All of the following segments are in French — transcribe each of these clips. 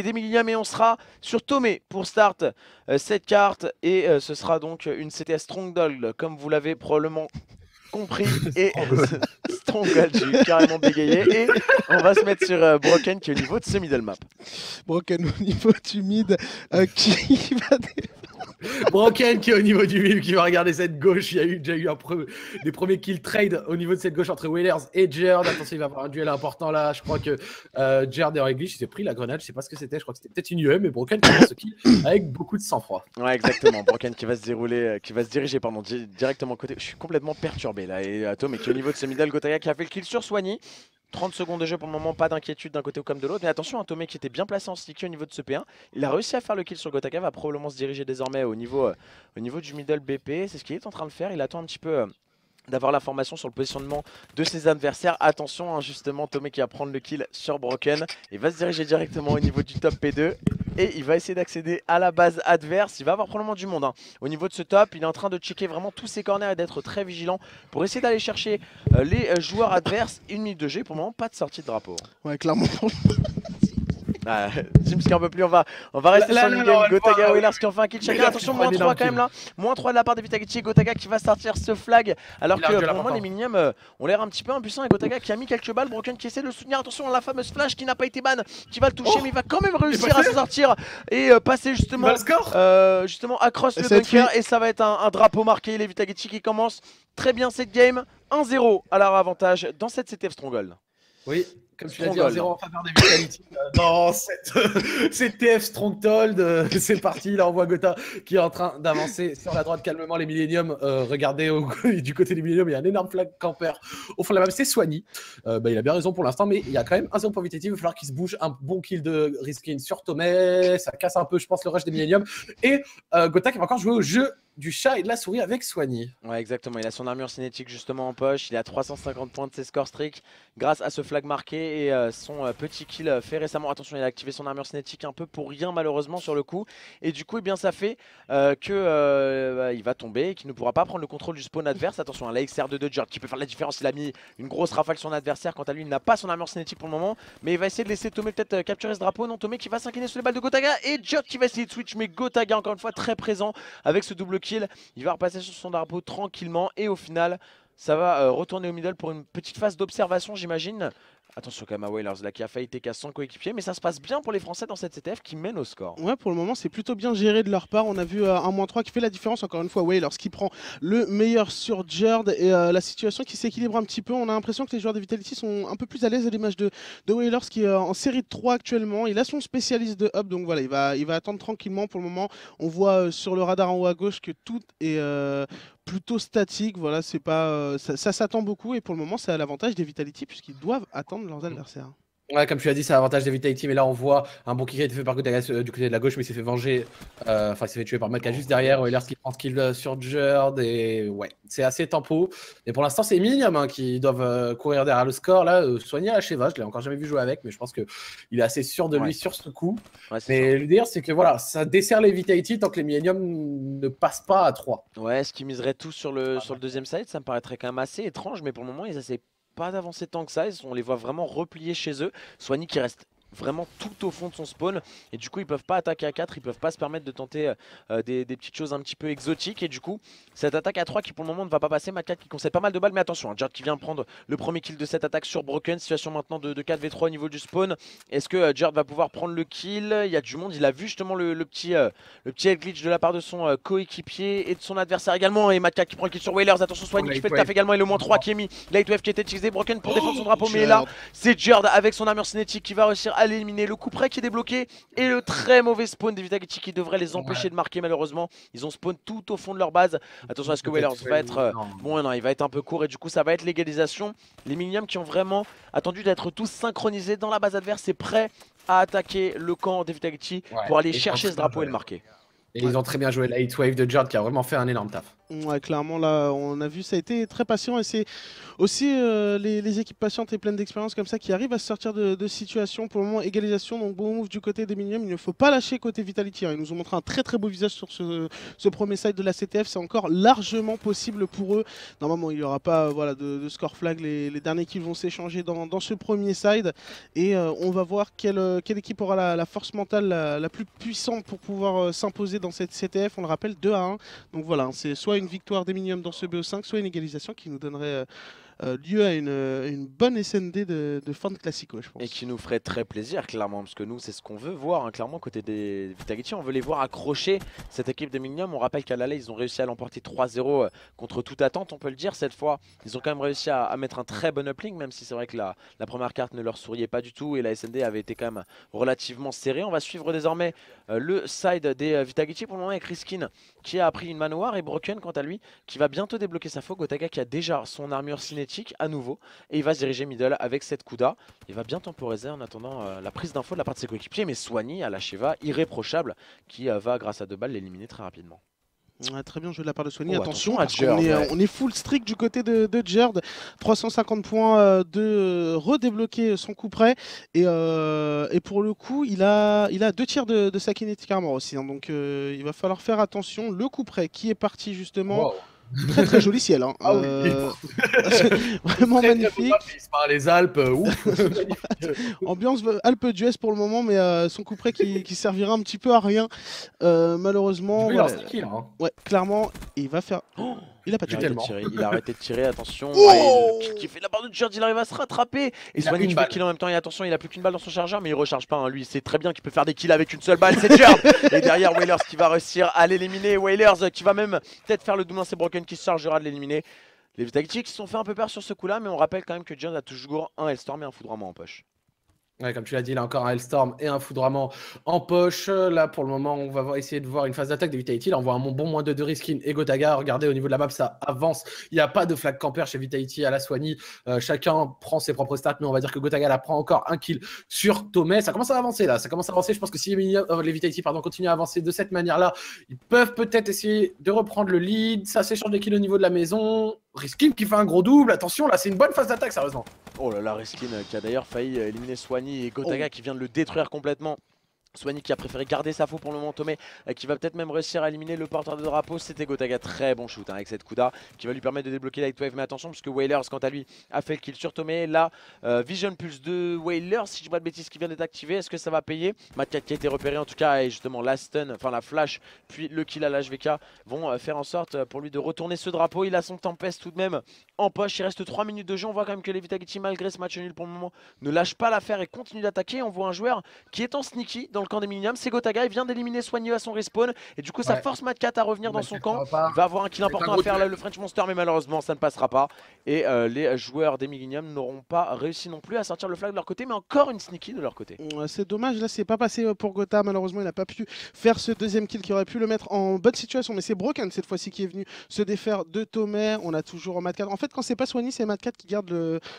des milléniums et on sera sur Tomé pour start cette carte et ce sera donc une CTS Stronghold comme vous l'avez probablement compris et Stronghold, j'ai carrément bégayé et on va se mettre sur Broken qui est au niveau de ce middle map. Broken au niveau du mid qui va... Broken qui est au niveau du mid, qui va regarder cette gauche. Il y a déjà eu des premiers kill trade au niveau de cette gauche entre Whalers et Jerd. Attention, il va y avoir un duel important là. Je crois que Jerd est en glitch. Il s'est pris la grenade. Je sais pas ce que c'était. Je crois que c'était peut-être une UM, mais Broken qui prend ce kill avec beaucoup de sang-froid. Ouais, exactement. Broken qui va se dérouler, qui va se diriger directement côté. Je suis complètement perturbé là. Et Tom, qui est au niveau de ce middle, Gotaga qui a fait le kill sur Soigny. 30 secondes de jeu pour le moment, pas d'inquiétude d'un côté ou comme de l'autre. Mais attention, un Tomé qui était bien placé en sticky au niveau de ce P1. Il a réussi à faire le kill sur Gotaga, va probablement se diriger désormais au niveau du middle BP. C'est ce qu'il est en train de faire. Il attend un petit peu d'avoir l'information sur le positionnement de ses adversaires. Attention, hein, justement, Tomé qui va prendre le kill sur Broken. Il va se diriger directement au niveau du top P2. Et il va essayer d'accéder à la base adverse. Il va avoir probablement du monde hein. Au niveau de ce top. Il est en train de checker vraiment tous ses corners et d'être très vigilant pour essayer d'aller chercher les joueurs adverses. 1 minute de jeu. Pour le moment, pas de sortie de drapeau. Ouais, clairement. Ah, Sims qui en peut plus, on va rester sur le game. Gotaga, Whalers qui en fait un kill chacun. Attention, moins 3 quand même là. Moins 3 de la part de Vitagichi. Gotaga qui va sortir ce flag. Alors que pour le moment, les milléniums ont l'air un petit peu impuissants. Et Gotaga qui a mis quelques balles. Broken qui essaie de le soutenir. Attention, la fameuse flash qui n'a pas été ban. Qui va le toucher, mais il va quand même réussir à se sortir et passer justement across le bunker. Et ça va être un drapeau marqué. Les Vitagichi qui commencent très bien cette game. 1-0 à leur avantage dans cette CTF Stronghold. Oui, comme tu l'as dit, 1-0 en faveur des Vitality dans cette TF Stronghold. C'est parti, là on voit Gotha qui est en train d'avancer sur la droite calmement. Les Millennium, regardez du côté des Millennium, il y a un énorme flag camper au fond de la map, c'est Soigny. Il a bien raison pour l'instant, mais il y a quand même 1-0 pour Vitality. Il va falloir qu'il se bouge. Un bon kill de Riskin sur Tomé, ça casse un peu, je pense, le rush des Millennium. Et Gotha qui va encore jouer au jeu du chat et de la souris avec Soigny. Ouais, exactement. Il a son armure cinétique justement en poche. Il a 350 points de ses scores streak grâce à ce flag marqué et son petit kill fait récemment. Attention, il a activé son armure cinétique un peu pour rien malheureusement sur le coup. Et du coup, eh bien, ça fait il va tomber et qu'il ne pourra pas prendre le contrôle du spawn adverse. Attention, la XR de Jerd qui peut faire la différence. Il a mis une grosse rafale sur son adversaire. Quant à lui, il n'a pas son armure cinétique pour le moment. Mais il va essayer de laisser Tomé peut-être capturer ce drapeau. Non, Tomé qui va s'incliner sur les balles de Gotaga. Et Jerd qui va essayer de switch. Mais Gotaga, encore une fois, très présent avec ce double kill. Il va repasser sur son drapeau tranquillement et au final ça va retourner au middle pour une petite phase d'observation j'imagine. Attention quand même à Whalers là qui a failli TK son coéquipier, mais ça se passe bien pour les Français dans cette CTF qui mène au score. Ouais, pour le moment c'est plutôt bien géré de leur part. On a vu un -3 qui fait la différence encore une fois. Whalers qui prend le meilleur sur Jerd et la situation qui s'équilibre un petit peu. On a l'impression que les joueurs de Vitality sont un peu plus à l'aise à l'image de Whalers qui est en série de 3 actuellement. Il a son spécialiste de hub, donc voilà, il va attendre tranquillement pour le moment. On voit sur le radar en haut à gauche que tout est plutôt statique, voilà, c'est pas, ça s'attend beaucoup et pour le moment c'est à l'avantage des Vitality puisqu'ils doivent attendre leurs adversaires. Ouais, comme tu l'as dit, c'est l'avantage des Vitality, mais là on voit un bon kick qui a été fait par Gotaga du côté de la gauche, mais il s'est fait venger, il s'est fait tuer par Maka juste derrière. Whalers qui prend ce kill sur Jerd et ouais, c'est assez tempo. Et pour l'instant, c'est Millennium qui doivent courir derrière le score. Là, Soigny à Sheva, je l'ai encore jamais vu jouer avec, mais je pense qu'il est assez sûr de lui sur ce coup. Ouais, mais le délire, c'est que voilà, ça dessert les Vitality tant que les Millennium ne passent pas à 3. Ouais, est-ce qu'ils miseraient tout sur le deuxième side? Ça me paraîtrait quand même assez étrange, mais pour le moment, ils essaient pas d'avancer tant que ça, on les voit vraiment repliés chez eux. Soigny qui reste vraiment tout au fond de son spawn et du coup ils peuvent pas attaquer à 4, ils peuvent pas se permettre de tenter des petites choses un petit peu exotiques et du coup cette attaque à 3 qui pour le moment ne va pas passer. Mac4 qui concède pas mal de balles mais attention, hein, Jerd qui vient prendre le premier kill de cette attaque sur Broken, situation maintenant de 4v3 au niveau du spawn. Est-ce que Jerd va pouvoir prendre le kill? Il y a du monde, il a vu justement le petit head glitch de la part de son coéquipier et de son adversaire également et Mac4 qui prend le kill sur Whalers. Attention, Soigny qui fait le taf également et le -3 qui est mis. Lightwave qui était utilisé, Broken pour défendre son drapeau mais là c'est Jerd avec son armure cinétique qui va réussir à l'éliminer. Le coup près qui est débloqué et le très mauvais spawn des Vitagichi qui devrait les empêcher de marquer malheureusement. Ils ont spawn tout au fond de leur base. Attention à ce que Whalers va être bon, non, il va être un peu court et du coup ça va être l'égalisation. Les Millennium qui ont vraiment attendu d'être tous synchronisés dans la base adverse et prêts à attaquer le camp des Vitagichi pour aller chercher ce drapeau et le marquer. Et ils ont très bien joué la Heatwave de Jord qui a vraiment fait un énorme taf. Ouais, clairement, là, on a vu, ça a été très patient et c'est aussi les équipes patientes et pleines d'expérience comme ça qui arrivent à se sortir de situations. Pour le moment, égalisation, donc bon move du côté des Millennium. Il ne faut pas lâcher côté Vitality. Ils nous ont montré un très très beau visage sur ce premier side de la CTF. C'est encore largement possible pour eux. Normalement, il n'y aura pas voilà, de score flag. Les derniers kills vont s'échanger dans ce premier side. Et on va voir quelle équipe aura la force mentale la plus puissante pour pouvoir s'imposer dans cette CTF. On le rappelle, 2-1. Donc voilà, c'est soit une victoire des Millennium dans ce BO5, soit une égalisation qui nous donnerait lieu à une bonne SND de fin de Classico, je pense. Et qui nous ferait très plaisir, clairement, parce que nous, c'est ce qu'on veut voir, hein, clairement, côté des Vitality. On veut les voir accrocher cette équipe des Millennium. On rappelle qu'à l'aller, ils ont réussi à l'emporter 3-0 contre toute attente, on peut le dire. Cette fois, ils ont quand même réussi à mettre un très bon uplink, même si c'est vrai que la première carte ne leur souriait pas du tout et la SND avait été quand même relativement serrée. On va suivre désormais le side des Vitality pour le moment avec Riskin qui a pris une manoir et Broken, quant à lui, qui va bientôt débloquer sa faux. Gotaga qui a déjà son armure cinétique à nouveau et il va se diriger middle avec cette Kuda. Il va bien temporiser en attendant la prise d'info de la part de ses coéquipiers, mais Swanny à la Sheva, irréprochable, qui va grâce à 2 balles l'éliminer très rapidement. Ouais, très bien joué de la part de Swanny. Oh, attention, à Jerd, on est full strict du côté de Jerd. 350 points de redébloquer son coup près. Et pour le coup, il a 2 tirs de sa kinetic armor aussi. Hein, donc il va falloir faire attention. Le coup près qui est parti justement. Wow. Très très joli ciel. Hein. Ah oui. Vraiment très, magnifique. Très par les Alpes. Ouf. Ambiance Alpes d'Huez pour le moment, mais son coup près qui servira un petit peu à rien. Malheureusement. Ouais, kill, hein. Ouais, clairement, il va faire. Oh, il a pas tiré. Il a arrêté de tirer, attention. Oh qui fait de la part de Jerd, il arrive à se rattraper. Et Swanny qui fait le kill en même temps. Et attention, il a plus qu'une balle dans son chargeur, mais il recharge pas. Hein. Lui, c'est très bien qu'il peut faire des kills avec une seule balle. C'est Jerd. Et derrière, Wailers qui va réussir à l'éliminer. Wailers qui va même peut-être faire le double. C'est Broken qui se chargera de l'éliminer. Les Vitality qui se sont fait un peu peur sur ce coup-là, mais on rappelle quand même que Jerd a toujours un Hellstorm et un foudroiement en poche. Ouais, comme tu l'as dit, il a encore un Hellstorm et un foudroiement en poche. Là, pour le moment, on va essayer de voir une phase d'attaque de Vitality. Là, on voit un bon moins 2 de Riskin et Gotaga. Regardez, au niveau de la map, ça avance. Il n'y a pas de flag camper chez Vitality à la Swanny. Chacun prend ses propres stats, mais on va dire que Gotaga là, prend encore un kill sur Tomé. Ça commence à avancer là. Ça commence à avancer. Je pense que si les Vitality continuent à avancer de cette manière-là, ils peuvent peut-être essayer de reprendre le lead. Ça s'échange des kills au niveau de la maison. Riskin qui fait un gros double. Attention, là, c'est une bonne phase d'attaque, sérieusement. Oh là là, Riskin qui a d'ailleurs failli éliminer Swanny et Gotaga qui vient de le détruire complètement. Swanny qui a préféré garder sa faux pour le moment. Tomé qui va peut-être même réussir à éliminer le porteur de drapeau. C'était Gotaga, très bon shoot hein, avec cette Kuda qui va lui permettre de débloquer la Heatwave. Mais attention parce que Wailers quant à lui a fait le kill sur Tomé. Là Vision Pulse de Wailers, si je dis pas de bêtises, qui vient d'être activé. Est-ce que ça va payer? Matkat qui a été repéré en tout cas, et justement la stun, enfin la flash puis le kill à l'HVK vont faire en sorte pour lui de retourner ce drapeau. Il a son Tempest tout de même en poche. Il reste 3 minutes de jeu. On voit quand même que les Vitality, malgré ce match nul pour le moment, ne lâchent pas l'affaire et continuent d'attaquer. On voit un joueur qui est en sneaky dans le camp des Millennium, c'est Gotaga. Il vient d'éliminer Soigneux à son respawn et du coup ça force Matkat à revenir dans son camp. Il va avoir un kill important à faire là, le French Monster, mais malheureusement ça ne passera pas. Et les joueurs des Millennium n'auront pas réussi non plus à sortir le flag de leur côté, mais encore une sneaky de leur côté. C'est dommage, là c'est pas passé pour Gotha. Malheureusement il n'a pas pu faire ce deuxième kill qui aurait pu le mettre en bonne situation, mais c'est Broken cette fois-ci qui est venu se défaire de Tomé. On a toujours Matkat. En fait quand c'est pas Swanny, c'est Matkat qui garde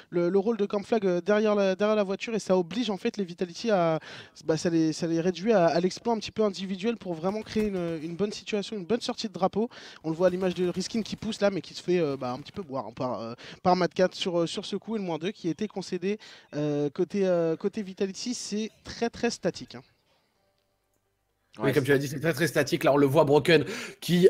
le rôle de camp flag derrière la voiture, et ça oblige en fait les Vitality à ça les réduit à l'exploit un petit peu individuel pour vraiment créer une bonne situation, une bonne sortie de drapeau. On le voit à l'image de Riskin qui pousse là, mais qui se fait un petit peu boire hein, par Matkat sur ce coup, et le moins 2 qui a été concédé côté Vitality. C'est très très statique hein. Oui, comme tu l'as dit, c'est très très statique. Là, on le voit Broken qui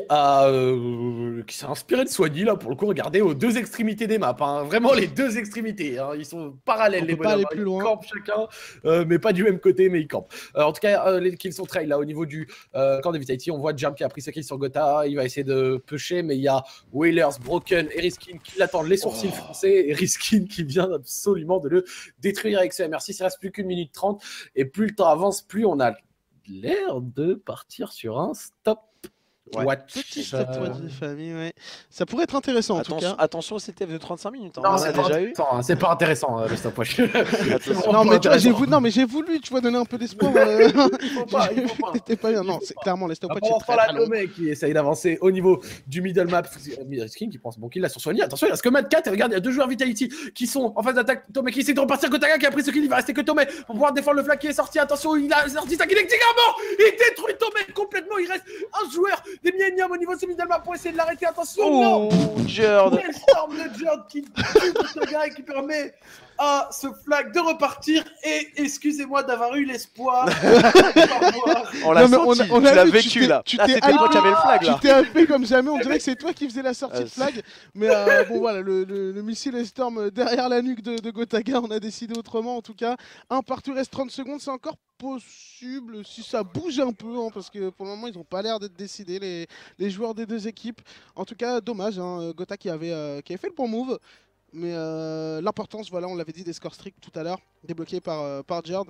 s'est inspiré de Swanny là pour le coup. Regardez aux deux extrémités des maps, hein. Vraiment les deux extrémités. Hein. Ils sont parallèles les bonhommes. Ils campent chacun, mais pas du même côté, mais ils campent. En tout cas, les kills sont trail là au niveau du camp de Vitality. On voit Jam qui a pris sa kill sur Gotha. Il va essayer de pusher, mais il y a Wailers, Broken et Riskin qui l'attendent, les sourcils français, et Riskin qui vient absolument de le détruire avec ce MR6. Il reste plus qu'1 minute 30 et plus le temps avance, plus on a l'air de partir sur un stop. Petit stopwatch de famille, ouais. Ça pourrait être intéressant en tout cas. Attention au CTF de 35 minutes. Non, c'est déjà eu. C'est pas intéressant le stopwatch. Non, mais tu vois, j'ai voulu, tu vois, donner un peu d'espoir. Il faut pas. C'était pas bien. Non, c'est clairement les stopwatch. On prend la Tomé qui essaye d'avancer au niveau du middle map. Risking qui prend ce bon kill là sur Soigny. Attention, il reste que Mad 4. Et regarde, il y a deux joueurs Vitality qui sont en phase d'attaque. Tomé qui essaie de repartir. Gotaga qui a pris ce kill. Il va rester que Tomé pour pouvoir défendre le flag qui est sorti. Attention, il a sorti sa kill mort. Il détruit Tomé complètement. Il reste un joueur des Millennium au niveau de ce middle map pour essayer de l'arrêter. Attention, non Jerd. Storm de Jerd qui tue Gotaga et qui permet à ce flag de repartir. Et excusez-moi d'avoir eu l'espoir. On l'a senti, tu l'as vécu là. C'était toi qui avais le flag là. Tu t'es hypé comme jamais, on dirait que c'est toi qui faisais la sortie de flag. Mais bon voilà, le missile et Storm derrière la nuque de Gotaga, on a décidé autrement en tout cas. Un partout, reste 30 secondes, c'est encore possible si ça bouge un peu, hein, parce que pour le moment ils n'ont pas l'air d'être décidés les joueurs des deux équipes. En tout cas dommage, hein, Gota qui avait fait le bon move. Mais l'importance, voilà, on l'avait dit, des scores stricts tout à l'heure, débloqués par Jerd.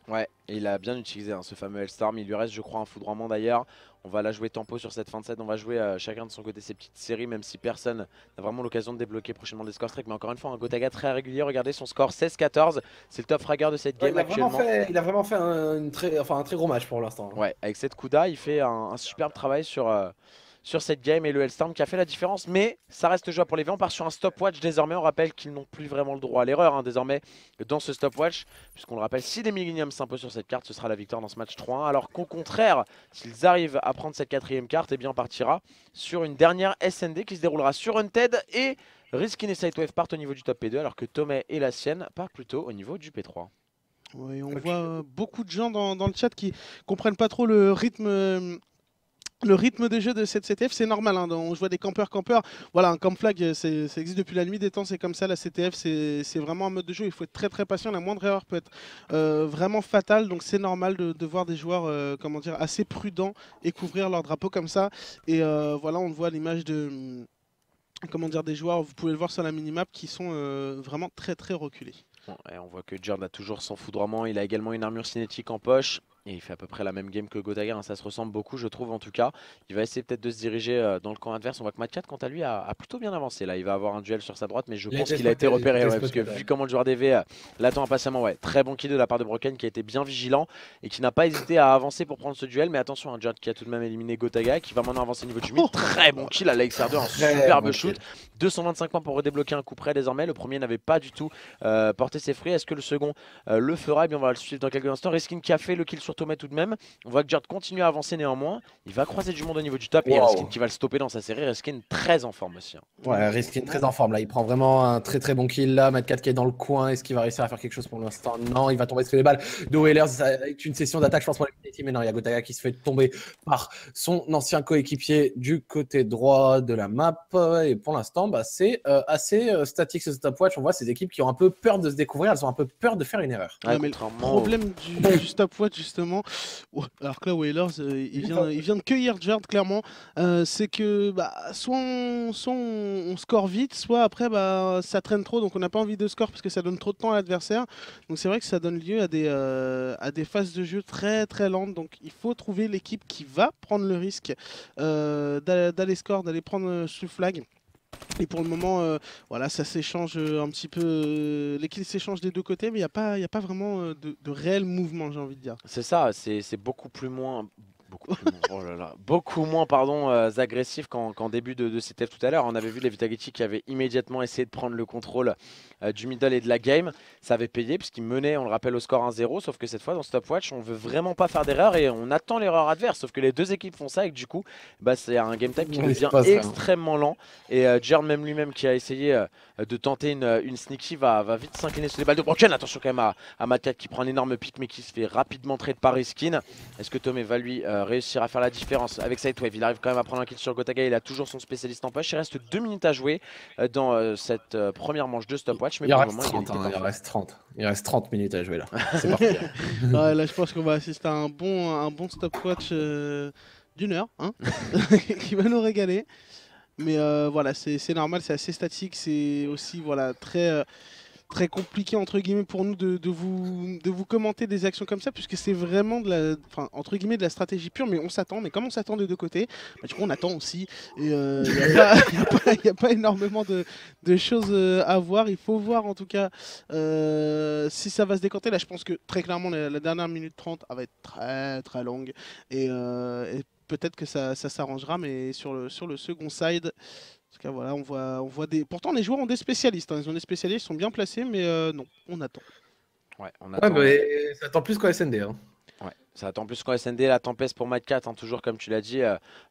Ouais, et il a bien utilisé ce fameux Hellstorm. Il lui reste, je crois, un foudroiement d'ailleurs. On va la jouer tempo sur cette fin de set. On va jouer chacun de son côté ses petites séries, même si personne n'a vraiment l'occasion de débloquer prochainement des scores stricts. Mais encore une fois, un Gotaga très régulier. Regardez son score 16-14. C'est le top fragger de cette game actuellement. Il a vraiment fait un très gros match pour l'instant. Ouais, avec cette Kuda, il fait un superbe travail sur cette game et le Hellstorm qui a fait la différence, mais ça reste jouable pour les V. On part sur un stopwatch désormais. On rappelle qu'ils n'ont plus vraiment le droit à l'erreur désormais dans ce stopwatch, puisqu'on le rappelle, si les Millennium s'imposent sur cette carte, ce sera la victoire dans ce match 3-1. Alors qu'au contraire, s'ils arrivent à prendre cette quatrième carte, eh bien on partira sur une dernière SND qui se déroulera sur Unted et Riskin et Sidewave partent au niveau du top P2, alors que Tomé et la sienne partent plutôt au niveau du P3. Oui, on voit beaucoup de gens dans le chat qui comprennent pas trop le rythme. Le rythme de jeu de cette CTF, c'est normal, hein. On voit des campeurs. Voilà, un camp flag, ça existe depuis la nuit des temps, c'est comme ça. La CTF, c'est vraiment un mode de jeu, il faut être très patient. La moindre erreur peut être vraiment fatale, donc c'est normal de voir des joueurs comment dire, assez prudents et couvrir leur drapeau comme ça. Et voilà, on voit l'image de comment dire, des joueurs, vous pouvez le voir sur la minimap, qui sont vraiment très reculés. Bon, et on voit que Jerd a toujours son foudroiement, il a également une armure cinétique en poche. Et il fait à peu près la même game que Gotaga, hein. Ça se ressemble beaucoup je trouve en tout cas. Il va essayer peut-être de se diriger dans le camp adverse. On voit que Mad 4 quant à lui a plutôt bien avancé. Là il va avoir un duel sur sa droite, mais je pense qu'il a été repéré, parce que vu comment le joueur DV l'attend impatiemment, très bon kill de la part de Broken qui a été bien vigilant et qui n'a pas hésité à avancer pour prendre ce duel. Mais attention, un Jerd qui a tout de même éliminé Gotaga, qui va maintenant avancer au niveau du mid. Très bon kill à l'Axr2, un superbe shoot. 225 points pour redébloquer un coup près désormais. Le premier n'avait pas du tout porté ses fruits. Est-ce que le second le fera? Eh bien on va le suivre dans quelques instants. Riskin qui a fait le kill sur Tomé tout de même. On voit que Jerd continue à avancer néanmoins. Il va croiser du monde au niveau du top. Et Riskin qui va le stopper dans sa série. Riskin très en forme aussi, hein. Ouais, Riskin très en forme là. Il prend vraiment un très bon kill là. Mad 4 qui est dans le coin. Est-ce qu'il va réussir à faire quelque chose pour l'instant? Non, il va tomber sous les balles de Whalers. Ça va être une session d'attaque, je pense, pour les teams. Mais non, il y a Gotaga qui se fait tomber par son ancien coéquipier du côté droit de la map. Et pour l'instant, c'est assez statique ce stopwatch. On voit ces équipes qui ont un peu peur de se découvrir. Elles ont un peu peur de faire une erreur. Ouais, mais le problème du stopwatch justement, alors que là Whalers il vient de cueillir Jerd clairement, c'est que soit on score vite, soit après ça traîne trop, donc on n'a pas envie de score parce que ça donne trop de temps à l'adversaire. Donc c'est vrai que ça donne lieu à des phases de jeu très lentes. Donc il faut trouver l'équipe qui va prendre le risque d'aller score, d'aller prendre ce flag. Et pour le moment, voilà, ça s'échange un petit peu, les kills s'échangent des deux côtés, mais il n'y a pas vraiment de réel mouvement, j'ai envie de dire. C'est ça, c'est beaucoup moins agressif qu'en début de CTF tout à l'heure. On avait vu les Vitality qui avaient immédiatement essayé de prendre le contrôle du middle et de la game. Ça avait payé puisqu'ils menaient, on le rappelle, au score 1-0, sauf que cette fois dans Stopwatch on veut vraiment pas faire d'erreur et on attend l'erreur adverse, sauf que les deux équipes font ça et que du coup c'est un game time qui devient extrêmement lent. Et Jerd même lui-même qui a essayé de tenter une sneaky va vite s'incliner sous les balles de Broken. Attention quand même à Mad 4 qui prend un énorme pic mais qui se fait rapidement trade par Riskin. Est-ce que Tomé va lui réussir à faire la différence avec Sidewave? Il arrive quand même à prendre un kill sur Gotaga, il a toujours son spécialiste en poche. Il reste 2 minutes à jouer dans cette première manche de Stopwatch. Mais il reste 30 minutes à jouer là. C'est parti. Ouais, là je pense qu'on va assister à un bon Stopwatch d'une heure, hein, qui va nous régaler. Mais voilà, c'est normal, c'est assez statique, c'est aussi voilà, très très compliqué entre guillemets pour nous de vous commenter des actions comme ça, puisque c'est vraiment de la, enfin, entre guillemets de la stratégie pure, mais on s'attend. Mais comme on s'attend des deux côtés, bah, du coup on attend aussi. Et il n'y a pas énormément de choses à voir. Il faut voir en tout cas si ça va se décanter. Là, je pense que très clairement la dernière minute 30 elle va être très très longue et peut-être que ça s'arrangera, mais sur le second side. En tout cas, voilà, on voit des. Pourtant, les joueurs ont des spécialistes. Hein. Ils ont des spécialistes, ils sont bien placés, mais non, on attend. Ouais, on attend. Ouais, mais ça attend plus qu'en SND. Hein. Ouais, ça attend plus qu'en SND. La Tempest pour Mad Cat, hein, toujours comme tu l'as dit.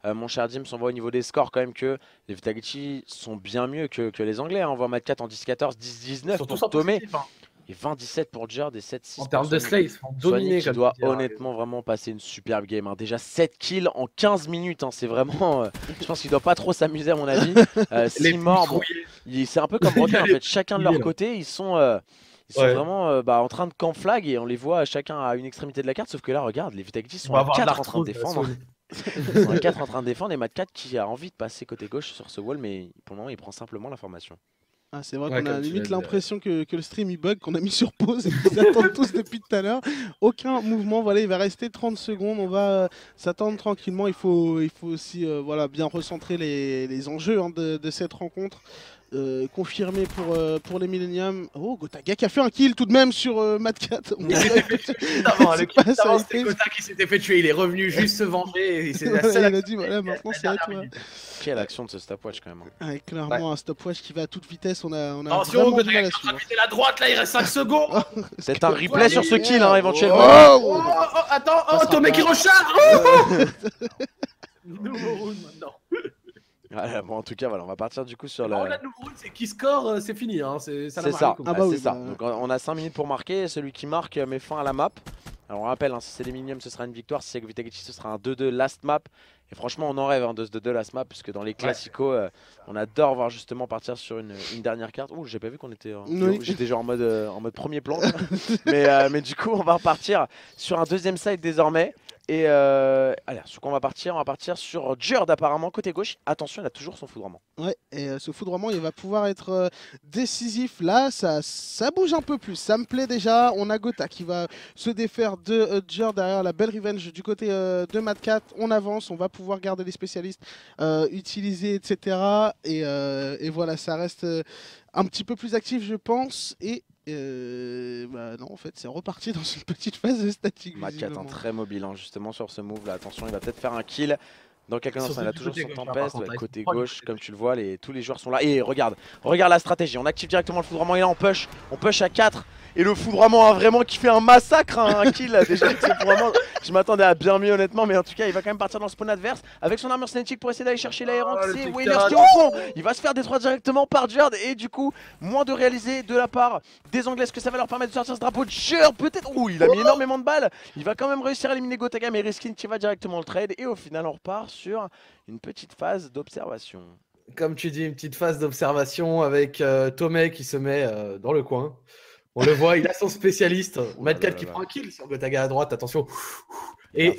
Mon cher Dims, on voit au niveau des scores quand même que les Vitality sont bien mieux que les Anglais. Hein. On voit Mad Cat en 10-14, 10-19 pour Tomé. Et 20-17 pour Jerd et 7-6 en termes de slay, ils sont dominés. Qui doit honnêtement vraiment passer une superbe game. Hein. Déjà 7 kills en 15 minutes. Hein. C'est vraiment. Je pense qu'il doit pas trop s'amuser à mon avis. 6 morts. Bon, c'est un peu comme Broken en fait. Chacun de leur côté, ils sont vraiment en train de camp flag et on les voit chacun à une extrémité de la carte. Sauf que là, regarde, les Vitality sont à 4 en train de défendre. Ils sont à 4 en train de défendre et Mad Cat qui a envie de passer côté gauche sur ce wall, mais pour le moment, il prend simplement l'information. Ah, c'est vrai qu'on a limite l'impression que le stream il bug, qu'on a mis sur pause et qu'ils attendent tous depuis tout à l'heure. Aucun mouvement, voilà, il va rester 30 secondes, on va s'attendre tranquillement. Il faut aussi voilà, bien recentrer les enjeux hein, de cette rencontre. Confirmé pour les Millennium. Oh, Gotaga qui a fait un kill tout de même sur Mad Cat. C'est Gota qui s'était fait tuer, il est revenu juste se venger. Il a dit voilà, maintenant c'est à toi. Quelle action de ce stopwatch quand même. Ouais, clairement un stopwatch qui va à toute vitesse. On a attention, Gotaga est en train de vider la droite, là il reste 5 secondes. C'est un replay sur ce kill hein, éventuellement. Attends, Tomé qui recharge. Nouveau round maintenant. Voilà, bon, en tout cas, voilà, on va partir du coup sur la nouveau round, c'est qui score, c'est fini. Hein, c'est ça. C'est ça. Donc, on a 5 minutes pour marquer. Celui qui marque met fin à la map. Alors, on rappelle, hein, si c'est les Millennium, ce sera une victoire. Si c'est Vitality, ce sera un 2-2 last map. Et franchement, on en rêve hein, de ce 2-2 last map, puisque dans les classicos, on adore voir justement partir sur une dernière carte. Ouh, j'ai pas vu qu'on était. J'étais genre en mode premier plan. mais du coup, on va repartir sur un deuxième side désormais. Et allez, sur quoi on va partir sur Jerd apparemment côté gauche. Attention, il a toujours son foudroiement. Ouais, et ce foudroiement il va pouvoir être décisif. Là, ça bouge un peu plus. Ça me plaît déjà. On a Gota qui va se défaire de Jerd derrière la belle revenge du côté de Mad Cat. On avance, on va pouvoir garder les spécialistes, utiliser, etc. Et voilà, ça reste un petit peu plus actif, je pense. Et non, en fait, c'est reparti dans une petite phase de statique. Mad Cat très mobile, hein, justement sur ce move là. Attention, il va peut-être faire un kill. Dans quelques instants, il a toujours son Tempest, côté gauche, comme tu le vois, tous les joueurs sont là. Et regarde la stratégie, on active directement le foudroiement, et là on push à 4. Et le foudroiement a vraiment kiffé un massacre, hein, un kill déjà. Je m'attendais à bien mieux honnêtement, mais en tout cas il va quand même partir dans le spawn adverse avec son armure cinétique pour essayer d'aller chercher l'aérant. C'est Whalers qui est au fond. Il va se faire détruire directement par Jerd et du coup moins de réaliser de la part des Anglais. Est-ce que ça va leur permettre de sortir ce drapeau de Jerd peut-être? Ouh, il a mis énormément de balles. Il va quand même réussir à éliminer Gotaga, mais Riskin qui va directement le trade et au final on repart sur une petite phase d'observation. Comme tu dis, une petite phase d'observation avec Tomé qui se met dans le coin. On le voit, il a son spécialiste. Mad Cat qui prend un kill sur Gotaga à droite, attention. Et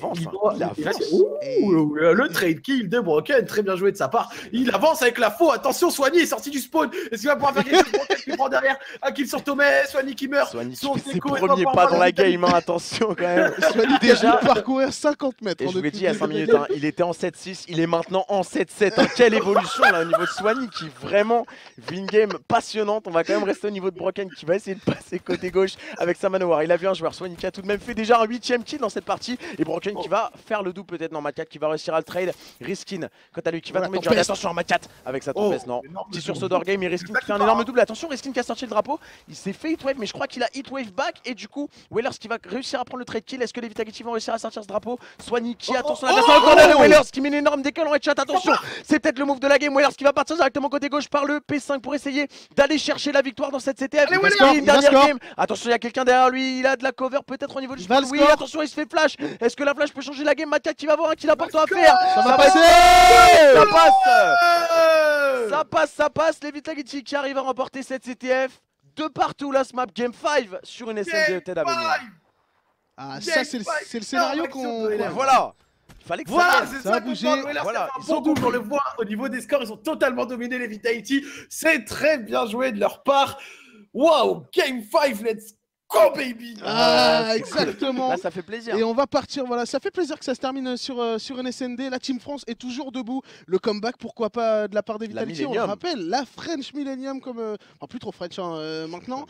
le trade kill de Broken, très bien joué de sa part. Il avance avec la faux. Attention, Soigny est sorti du spawn. Est-ce qu'il va pouvoir faire quelque chose? Broken qui prend derrière. Un kill sur Tomé, Soigny qui meurt. Soigny qui fait ses premiers pas dans la game, hein, attention quand même. Soigny déjà parcourir 50 mètres. Et je vous l'ai dit à 5 minutes, hein, il était en 7-6, il est maintenant en 7-7. Hein. Quelle évolution là au niveau de Soigny qui vraiment vit une game passionnante. On va quand même rester au niveau de Broken qui va essayer de passer côté gauche avec sa Manowar. Il a vu un joueur, Soigny qui a tout de même fait déjà un 8ème kill dans cette partie. Et Broken qui va faire le double peut-être dans Mad Cat qui va réussir à le trade. Riskin, quant à lui qui va tomber dur. Attention à Mad Cat avec sa Tempest, non. Petit sursaut d'orgueil, mais Riskin qui fait un énorme double. Attention, Riskin qui a sorti le drapeau. Il s'est fait hitwave, mais je crois qu'il a hitwave back. Et du coup, Whalers qui va réussir à prendre le trade kill. Est-ce que les Vitality vont réussir à sortir ce drapeau? Soigny qui, attention, la Whalers qui met une énorme décolle en headshot. Attention, c'est peut-être le move de la game. Whalers qui va partir directement côté gauche par le P5 pour essayer d'aller chercher la victoire dans cette CTF. Une dernière game. Attention, il y a quelqu'un derrière lui. Il a de la cover peut-être au niveau du spawn. Oui, attention, il se fait flash. Est-ce que la flash peut changer la game? Mad Cat qui va voir un kill important à faire. Ça va passer. Ça passe. Les Vitality qui arrivent à remporter cette CTF de partout. Last map game 5 sur une SNG TED à venir. Ah, ça c'est le scénario qu'on. Voilà. Il fallait que ça a bougé. Voilà, ils sont doubles, on le voit au niveau des scores, ils ont totalement dominé les Vitality. C'est très bien joué de leur part. Wow, Game 5, let's go baby. Ah, exactement. Là, ça fait plaisir. Et on va partir, voilà, ça fait plaisir que ça se termine sur une SND. La Team France est toujours debout. Le comeback, pourquoi pas, de la part des Vitality. On le rappelle, la French Millennium, comme, enfin plus trop French hein, maintenant.